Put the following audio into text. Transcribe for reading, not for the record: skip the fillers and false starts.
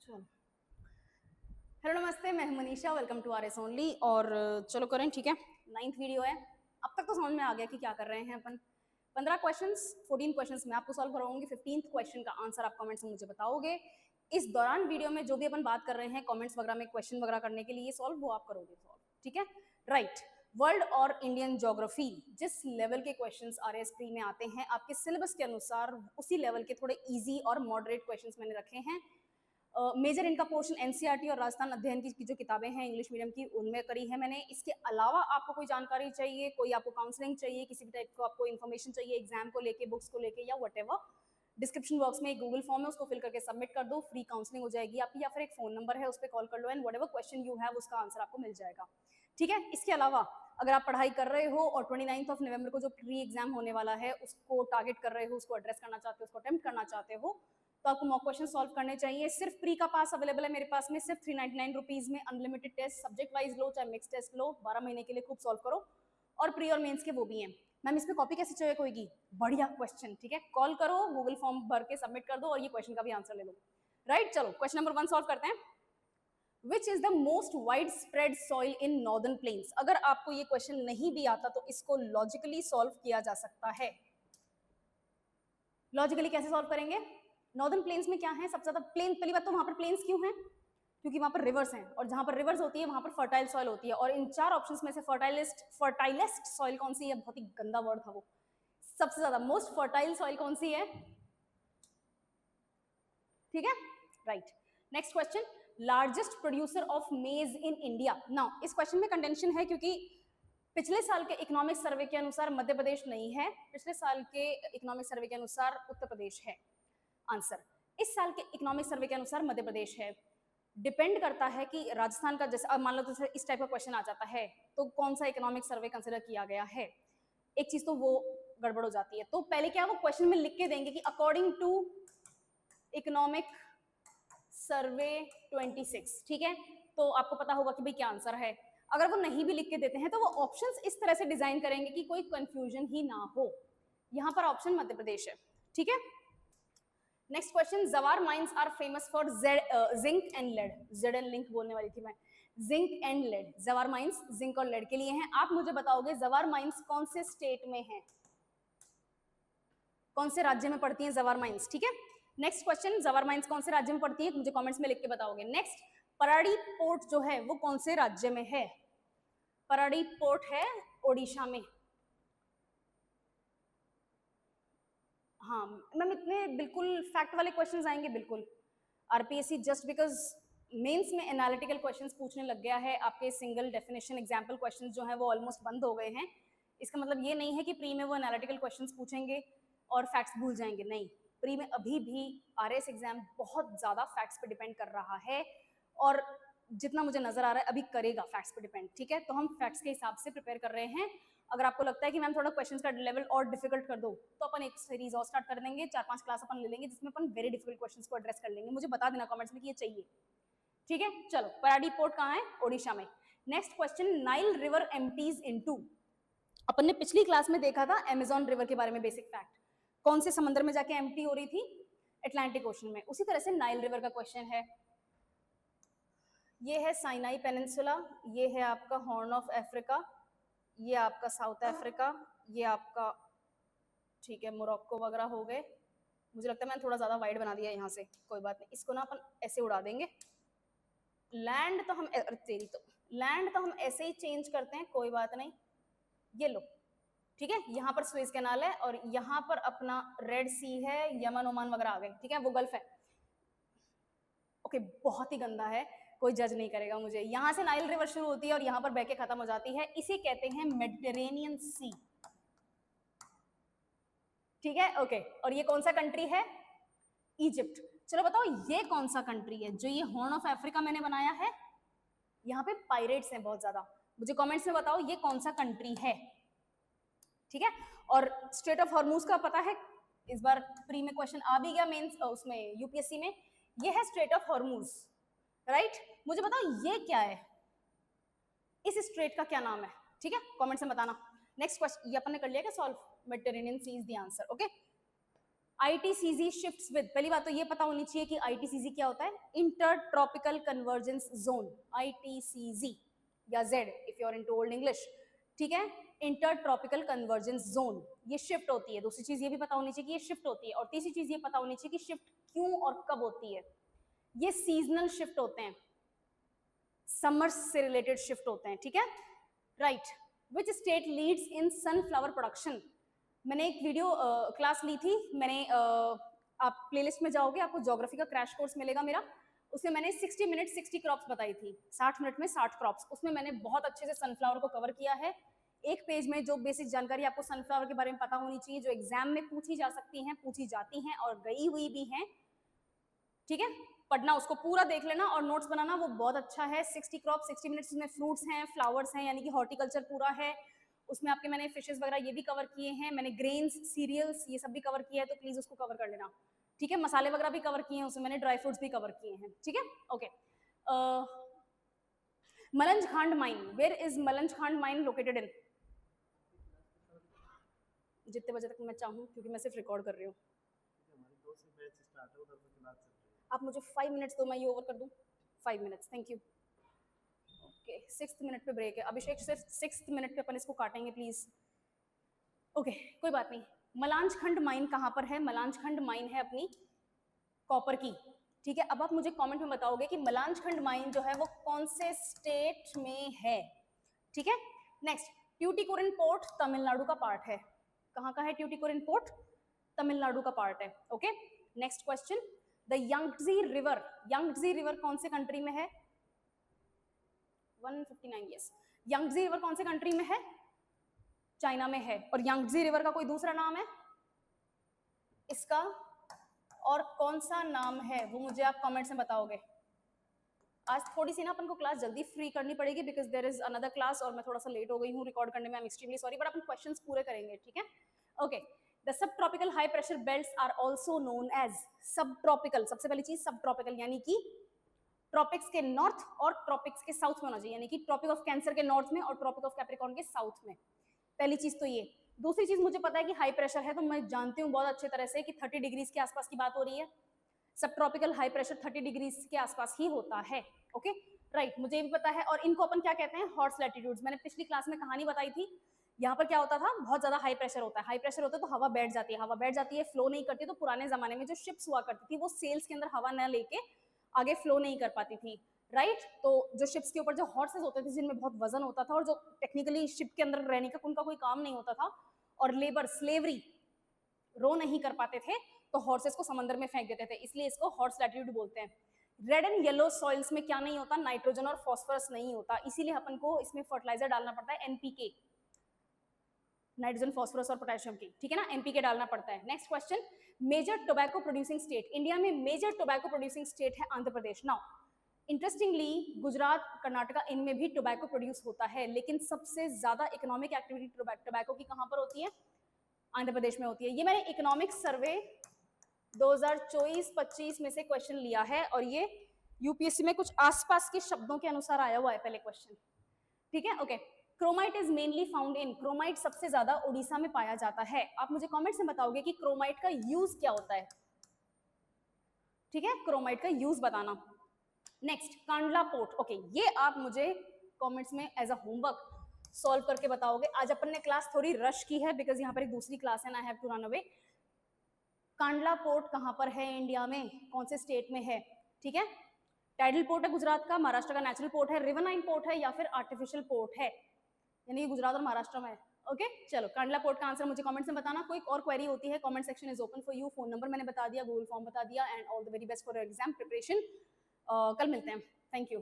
चलो, हेलो नमस्ते, मैं हूं Manisha. Welcome to R S only. और चलो करें, ठीक है। 9th वीडियो है। अब तक तो समझ में आ गया कि क्या कर रहे हैं अपन। 15 क्वेश्चंस, 14 क्वेश्चंस मैं आपको सॉल्व करवाऊंगी। 15th क्वेश्चन का आंसर आप कमेंट्स में मुझे बताओगे। इस दौरान वीडियो में जो भी अपन बात कर रहे हैं कमेंट्स वगैरह में क्वेश्चन वगैरह करने के लिए सॉल्व, वो आप करोगे सॉल्व, ठीक है। राइट। वर्ल्ड और इंडियन ज्योग्राफी, जिस लेवल के क्वेश्चंस आरएस प्री में आते हैं आपके सिलेबस के अनुसार, उसी लेवल के थोड़े इजी और मॉडरेट क्वेश्चंस मैंने रखे हैं। मेजर इनका पोर्शन एनसीईआरटी और राजस्थान अध्ययन की जो किताबें हैं इंग्लिश मीडियम की, उनमें करी है मैंने। इसके अलावा आपको कोई जानकारी चाहिए, कोई आपको काउंसलिंग चाहिए, किसी भी टाइप को आपको इन्फॉर्मेशन चाहिए एग्जाम को लेके, बुक्स को लेके या व्हाटएवर, डिस्क्रिप्शन बॉक्स में एक गूगल फॉर्म है, उसको फिल करके सबमिट कर दो। फ्री काउंसलिंग हो जाएगी आपकी, या फिर एक फोन नंबर है उस पर कॉल कर लो, and whatever question you have उसका आंसर आपको मिल जाएगा, ठीक है। इसके अलावा अगर आप पढ़ाई कर रहे हो और 29 नवंबर को जो प्री एग्जाम होने वाला है उसको टारगेट कर रहे हो, उसको एड्रेस करना चाहते हो, उसको अटेम्प्ट करना चाहते हो, तो आपको मॉक क्वेश्चन सॉल्व करने चाहिए। सिर्फ प्री का पास अवेलेबल है मेरे पास में, सिर्फ 399 रुपीज में। अनलिमिटेड टेस्ट, सब्जेक्ट वाइज लो चाहे मिक्स टेस्ट लो, 12 महीने के लिए खूब सॉल्व करो। और प्री और मेंस के वो भी हैं। मैम इस पे कॉपी कैसे चाहिए होगी? बढ़िया क्वेश्चन, ठीक है। कॉल करो, गूगल फॉर्म भर के सबमिट कर दो और ये क्वेश्चन का भी आंसर ले लो। राइट, चलो क्वेश्चन नंबर 1 सॉल्व करते हैं। Which is the most wide spread soil in northern plains? अगर आपको ये क्वेश्चन नहीं भी आता तो इसको लॉजिकली सॉल्व किया जा सकता है। लॉजिकली कैसे सॉल्व करेंगे? नॉर्दर्न प्लेन्स में क्या है? सबसे ज्यादा प्लेन, पहली बात तो वहां पर प्लेन्स क्यों हैं? क्योंकि वहां पर रिवर्स हैं, और जहां पर रिवर्स होती है वहां पर फर्टाइल सॉइल होती है। और इन 4 ऑप्शंस में से फर्टाइलेस्ट सॉइल कौन सी है? बहुत ही गंदा वर्ड था वो। सबसे ज्यादा मोस्ट फर्टाइल सॉइल कौन सी है? ठीक है, right. Next question, largest producer of मेज इन इंडिया। नाउ इस क्वेश्चन में कंटेंशन है क्योंकि पिछले साल के इकोनॉमिक सर्वे के अनुसार मध्य प्रदेश नहीं है, पिछले साल के इकोनॉमिक सर्वे के अनुसार उत्तर प्रदेश है आंसर। इस साल के इकोनॉमिक सर्वे के अनुसार मध्य प्रदेश है। डिपेंड करता है कि राजस्थान का, जैसे अब मान लो जैसे इस टाइप का क्वेश्चन आ जाता है तो कौन सा इकोनॉमिक सर्वे कंसिडर किया गया है, एक चीज तो वो गड़बड़ हो जाती है। तो पहले क्या वो क्वेश्चन में लिख के देंगे कि अकॉर्डिंग टू इकोनॉमिक सर्वे 26, ठीक है। तो आपको पता होगा कि भाई क्या आंसर है। अगर वो नहीं भी लिख के देते हैं तो वो ऑप्शंस इस तरह से डिजाइन करेंगे कि कोई कंफ्यूजन ही ना हो। यहां पर ऑप्शन मध्य प्रदेश है, ठीक है। Next question, Zawar mines are famous for zinc and lead. Z and link बोलने वाली थी मैं। Zinc and lead, Zawar mines zinc और लेड के लिए हैं। आप मुझे बताओगे जवार माइंस कौन से स्टेट में है, कौन से राज्य में पड़ती है जवार माइंस, ठीक है। नेक्स्ट क्वेश्चन, जवार माइंस कौन से राज्य में पड़ती है मुझे कमेंट्स में लिख के बताओगे। नेक्स्ट, पराड़ी पोर्ट जो है वो कौन से राज्य में है? पराड़ी पोर्ट है ओडिशा में। हाँ मैम, इतने बिल्कुल फैक्ट वाले क्वेश्चंस आएंगे बिल्कुल। आरपीएससी जस्ट बिकॉज मेंस में एनालिटिकल क्वेश्चंस पूछने लग गया है, आपके सिंगल डेफिनेशन एग्जांपल क्वेश्चंस जो हैं वो ऑलमोस्ट बंद हो गए हैं। इसका मतलब ये नहीं है कि प्री में वो एनालिटिकल क्वेश्चंस पूछेंगे और फैक्ट्स भूल जाएंगे, नहीं। प्री में अभी भी आरएस एग्जाम बहुत ज्यादा फैक्ट्स पे डिपेंड कर रहा है, और जितना मुझे नजर आ रहा है अभी करेगा फैक्ट्स पे डिपेंड, ठीक है। तो हम फैक्ट्स के हिसाब से प्रिपेयर कर रहे हैं। अगर आपको लगता है कि मैम थोड़ा क्वेश्चंस का लेवल और डिफिकल्ट कर दो तो अपन एक सीरीज और स्टार्ट कर देंगे, 4-5 क्लास अपन ले लेंगे जिसमें अपन वेरी डिफिकल्ट क्वेश्चंस को एड्रेस कर लेंगे। मुझे बता देना कमेंट्स में कि ये चाहिए, ठीक है। चलो, पराडी पोर्ट कहाँ है? ओडिशा में। Next question, Nile river empties into. अपन ने पिछली क्लास में देखा था अमेजॉन रिवर के बारे में बेसिक फैक्ट, कौन से समंदर में जाके एम्प्टी हो रही थी? अटलांटिक ओशन में। उसी तरह से नाइल रिवर का क्वेश्चन है। ये है साइनाई पेनिनसुला, ये है आपका हॉर्न ऑफ अफ्रीका, ये आपका साउथ अफ्रीका, ये आपका, ठीक है, मोरक्को वगैरह हो गए। मुझे लगता है मैंने थोड़ा ज्यादा वाइड बना दिया यहाँ से, कोई बात नहीं, इसको ना अपन ऐसे उड़ा देंगे। लैंड तो हम तेरी तो लैंड तो हम ऐसे ही चेंज करते हैं, कोई बात नहीं। ये लो, ठीक है। यहाँ पर स्वेज कैनाल है और यहाँ पर अपना रेड सी है, यमन ओमान वगैरह आ गए, ठीक है, वो गल्फ है। ओके, बहुत ही गंदा है, कोई जज नहीं करेगा मुझे। यहां से नाइल रिवर शुरू होती है और यहां पर बहके खत्म हो जाती है, इसे कहते हैं मेडिटेरेनियन सी, ठीक है। ओके, और ये कौन सा कंट्री है? इजिप्ट। चलो बताओ ये कौन सा कंट्री है जो ये हॉर्न ऑफ अफ्रीका मैंने बनाया है? यहाँ पे पायरेट्स हैं बहुत ज्यादा, मुझे कमेंट्स में बताओ ये कौन सा कंट्री है, ठीक है। और स्ट्रेट ऑफ हॉर्मूज का पता है, इस बार प्री में क्वेश्चन आ भी गया मेंस उसमें यूपीएससी में। ये है स्ट्रेट ऑफ हॉर्मूज, राइट। मुझे बताओ ये क्या है, इस स्ट्रेट का क्या नाम है, ठीक है, कमेंट्स में बताना। नेक्स्ट क्वेश्चन, ये अपन ने कर लिया क्या solve? Mediterranean sea is the answer, okay. ITCZ shifts with, पहली बात तो ये पता होनी चाहिए कि ITCZ क्या होता है, inter tropical convergence zone, ITCZ या Z if you are into old English, ठीक है, इंटर ट्रॉपिकल कन्वर्जेंस जोन, ये शिफ्ट होती है। दूसरी चीज ये भी पता होनी चाहिए कि ये शिफ्ट होती है, और तीसरी चीज ये पता होनी चाहिए कि शिफ्ट क्यों और कब होती है। ये सीजनल शिफ्ट होते हैं, समर्स से रिलेटेड शिफ्ट होते हैं, ठीक है, right. Which state leads in sunflower production, मैंने एक वीडियो क्लास ली थी, मैंने आप प्लेलिस्ट में जाओगे, आपको ज्योग्राफी का क्रैश कोर्स मिलेगा मेरा, उसमें मैंने 60 मिनट 60 क्रॉप्स बताई थी, 60 मिनट में 60 क्रॉप्स, उसमें मैंने बहुत अच्छे से सनफ्लावर को कवर किया है। एक पेज में जो बेसिक जानकारी आपको सनफ्लावर के बारे में पता होनी चाहिए, जो एग्जाम में पूछी जा सकती हैं, पूछी जाती हैं और गई हुई भी हैं, ठीक है, पढ़ना, उसको पूरा देख लेना और नोट्स बनाना, वो बहुत अच्छा है। 60 क्रॉप 60 मिनट्स में फ्रूट्स हैं, फ्लावर्स हैं, यानी कि हॉर्टिकल्चर पूरा है, उसमें आपके मैंने फिशेस वगैरह ये भी कवर किए हैं, मैंने ग्रेन्स सीरियल्स ये सब भी कवर किया है, तो प्लीज उसको कवर कर लेना, ठीक है। मसाले वगैरह भी कवर किए हैं उसमें, मैंने ड्राई फ्रूट्स भी कवर किए हैं, ठीक है, ओके। मलंज खांड माइन, वेयर इज मलंज खांड माइन लोकेटेड इन, जितने बजे तक मैं चाहूँ, क्योंकि मैं सिर्फ रिकॉर्ड कर रही हूँ। आप मुझे 5 मिनट्स दो, मैं ये ओवर कर दूँ, 5 minutes, thank you. Okay, 6th minute पे ब्रेक है, अभिषेक सिर्फ 6th मिनट पे अपन इसको काटेंगे प्लीज, ओके, कोई बात नहीं। मलांज खंड माइन कहाँ पर है, मलांज खंड माइन है अपनी कॉपर की, ठीक है। अब आप मुझे कमेंट में बताओगे कि मलांज खंड माइन जो है वो कौन से स्टेट में है, ठीक है। नेक्स्ट, ट्यूटिकोरिन पोर्ट तमिलनाडु का पार्ट है, कहाँ का है ट्यूटिकोरिन पोर्ट, तमिलनाडु का पार्ट है, okay. Next question, the Yangtze river, Yangtze river कौन से कंट्री में है, 159, यस, यांगजी रिवर कौन से कंट्री में है, चाइना में है, और यांगजी रिवर का कोई दूसरा नाम है इसका, और कौन सा नाम है वो मुझे आप कमेंट्स में बताओगे। आज थोड़ी सी ना अपन को क्लास जल्दी फ्री करनी पड़ेगी, because there is another class और मैं थोड़ा सा लेट हो गई हूँ रिकॉर्ड करने में, I am extremely sorry, but अपन क्वेश्चंस पूरे करेंगे, ठीक है, okay. The sub tropical high pressure belts are also known as sub tropical, सबसे पहली चीज सब ट्रॉपिकल यानी कि ट्रॉपिक्स के नॉर्थ और ट्रॉपिक्स के साउथ में होना चाहिए, यानी कि ट्रॉपिक ऑफ कैंसर के नॉर्थ में और ट्रॉपिक ऑफ कैप्रिकॉर्न के साउथ में, पहली चीज तो ये। दूसरी चीज मुझे पता है कि हाई प्रेशर है, तो मैं जानती हूँ बहुत अच्छे तरह से कि 30 डिग्रीज के आसपास की बात हो रही है, सब ट्रॉपिकल हाई प्रेशर 30 डिग्रीज के आसपास ही होता है, ओके, राइट, मुझे भी पता है। और इनको अपन क्या कहते हैं, हॉट्स लैटिट्यूड्स, मैंने पिछली क्लास में कहानी बताई थी, यहाँ पर क्या होता था, बहुत ज्यादा हाई प्रेशर होता है, हाई प्रेशर होता है तो हवा बैठ जाती है, हवा बैठ जाती है, फ्लो नहीं करती, तो पुराने जमाने में जो शिप्स हुआ करती थी वो सेल्स के अंदर हवा न लेके आगे फ्लो नहीं कर पाती थी, राइट। तो जो शिप्स के ऊपर जो हॉर्सेस होते थे जिनमें बहुत वजन होता था और जो टेक्निकली शिप के अंदर रहने का उनका कोई काम नहीं होता था, और लेबर स्लेवरी रो नहीं कर पाते थे, तो हॉर्सेस को समंदर में फेंक देते थे, इसलिए इसको हॉर्स लैटिट्यूड बोलते हैं। रेड एंड येलो सॉइल्स में क्या नहीं होता, नाइट्रोजन और फास्फोरस नहीं होता, इसीलिए अपन को इसमें फर्टिलाइजर डालना पड़ता है एनपीके, नाइट्रोजन फास्फोरस और पोटेशियम की, ठीक है ना, एनपीके डालना पड़ता है। Next question, major tobacco producing state, India में मेजर टोबैको प्रोड्यूसिंग स्टेट है आंध्र प्रदेश। नाउ इंटरेस्टिंगली गुजरात, कर्नाटका, इनमें भी टोबैको प्रोड्यूस होता है, लेकिन सबसे ज्यादा इकोनॉमिक एक्टिविटी टोबैको की कहां पर होती है, आंध्र प्रदेश में होती है। ये मैंने इकोनॉमिक सर्वे 2024-25 में से क्वेश्चन लिया है, और ये यूपीएससी में कुछ आसपास के शब्दों के अनुसार आया हुआ है पहले क्वेश्चन, ठीक है, okay. Chromite is mainly found in, chromite सबसे ज्यादा उड़ीसा में पाया जाता है। आप मुझे कमेंट्स में बताओगे कि क्रोमाइट का यूज क्या होता है, ठीक है, क्रोमाइट का यूज बताना। नेक्स्ट, कांडला पोर्ट, ओके, ये आप मुझे कमेंट्स में एज अ होमवर्क सॉल्व करके बताओगे। आज अपन ने क्लास थोड़ी रश की है बिकॉज यहाँ पर एक दूसरी क्लास है ना, I have to run away. Kandla port कहाँ पर है इंडिया में, कौन से स्टेट में है, ठीक है, टाइडल पोर्ट है गुजरात का, महाराष्ट्र का नेचुरल पोर्ट है, रिवरनाइन पोर्ट है, या फिर आर्टिफिशियल पोर्ट है, यानी गुजरात और महाराष्ट्र में है, ओके। चलो, कांडला पोर्ट का आंसर मुझे कमेंट्स में बताना। कोई और क्वेरी होती है, comment section is open for you, phone number मैंने बता दिया, गूगल फॉर्म बता दिया, and all the very best for your exam preparation. कल मिलते हैं, थैंक यू।